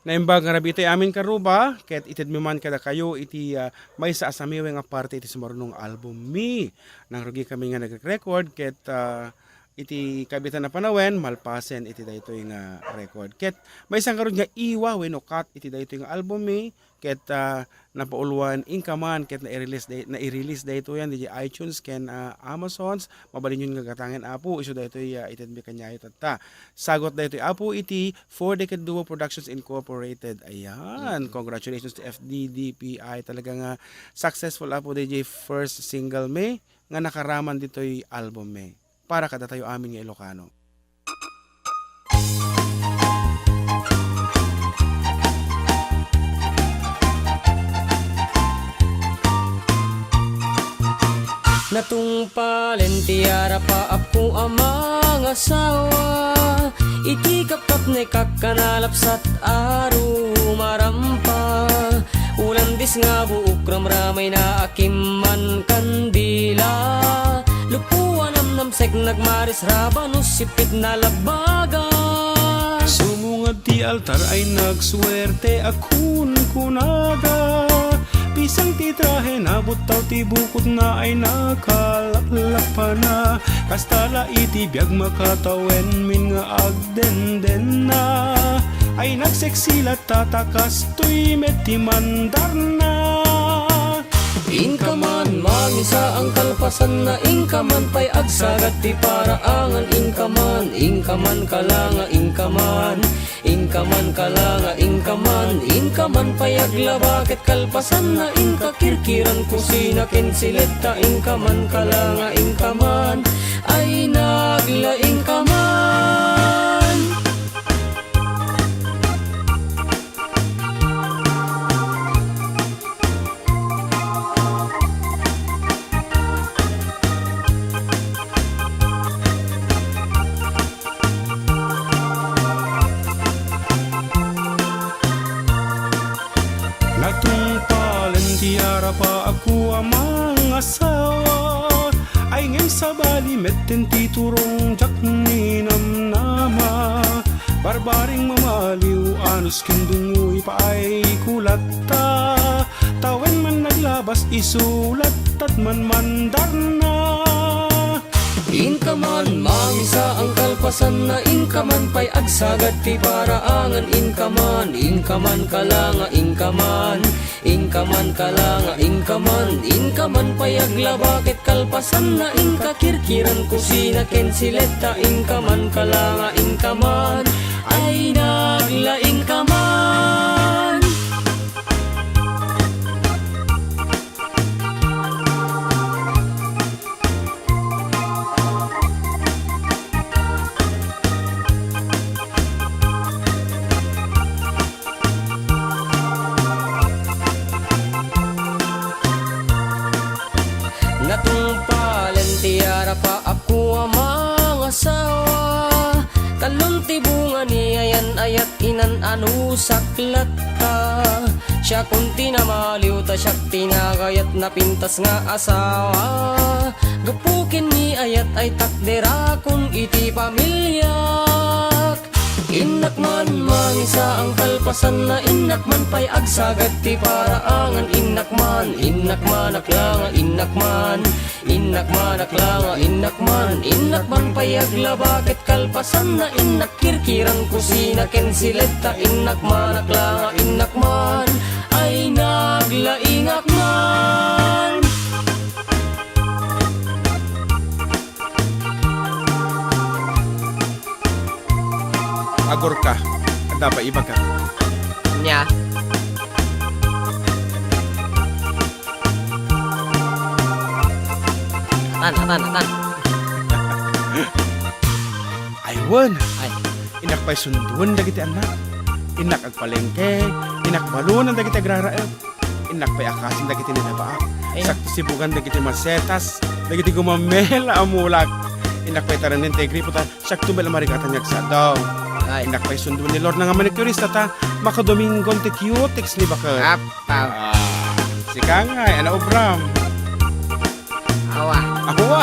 Naimbag nga rabi ito'y amin karuba, ket itid mi man kada kayo iti Maysa samiweng nga parte iti sumarunong album mi. Nang rugi kami nga nag-record, ket iti kabitan na panawen, malpasen iti daytoy nga record. Ket may isang karon nga iwa wenno cut iti daytoy nga album mi, ket napauluan Inka Man, ket na-release dayto yan di iTunes ken Amazons. Mabalin yun nga gatangen apo iso daytoy itid mi kanyayo tatta. Sagot daytoy apo iti 4 Decade Duo Productions Incorporated. Ayan, congratulations to FDDPI. Talaga nga successful apo DJ first single me nga nakaraman ditoy album me. Para kada tayo amin nga Ilocano. Natungpalen tiara pa ako amang asawa, iti kapkap na kakanalapsat aro marampa. Ulan dis nga buuk ramramay na akiman kandila, lupuan namsek nagmaris rabanos sipit na labaga. Sumungad ti altar ay nagswerte akun kunaga, pisang ti trahe nabutaw ti bukod na ay nakalaklak pa na, kastala iti biag makatawen min nga agdenden na, ay nagseksilat tatakas tuy meti mandar na. Inka Man, mangisa ang kalpasan na Inka Man, pay agsagat ti paraangan Inka Man, Inka Man kalanga Inka Man, Inka Man kalanga Inka Man, Inka Man pay aglabakit kalpasan na Inka kirkiran kusina kinsilita Inka Man kalanga Inka Man, ay nagla Inka Man. Natungpalan tiara pa ako amang asawa, ay ngem sa bali metten ti turong jak ni namnama. Barbaring mamaliw anus kindungoy pa ay kulatta, tawen man naglabas isulat at man mandar na. Inka Man, mangisa ang kalpasan na Inka Man, pay agsagat ti paraangan Inka Man, Inka Man kalanga Inka Man, Inka Man kalanga Inka Man, Inka Man pay aglabakit kalpasan na Inka kirkiran kusina kensileta Inka Man kalanga Inka Man, ay nagla Inka Man. Natungpalan tiara pa ako amang asawa, kalong tibungan ni ayan ayat inan anu saklat ta, siya kunti na maliw ta siya tinagayat na pintas nga asawa, gapukin ni ayat ay takdera kun iti pamilyak. Inak Man, mangisa ang kalpasan na Inak Man, pay agsagat ti paraangan Inak Man, Inak Man aklanga Inak Man, Inak Man aklanga Inak Man, Inak Man pay aglabakit kalpasan na Inak kirkiran kusina kensileta Inak Man aklanga Inak Man, ay nagla Ingak Man. Agor ka, dapat iba ka. Nya. Atan. Aywan, Ay, inak pa'y sunduan dagiti anak, inak agpalengke, inak balunan dagiti agraraep, inak pa'y akasin dagiti ninabaak, sakto sibugan dagiti masetas, dagiti gumamela amulag, inak pa'y taranin tegri puta, sakto bela marikatan yagsa daw. ay. Inak pa'y sunduan ni Lord nga manicurista ta, makadomingon ti cutex ni bakit. Si Kangay, ana obram. Awa. Awa.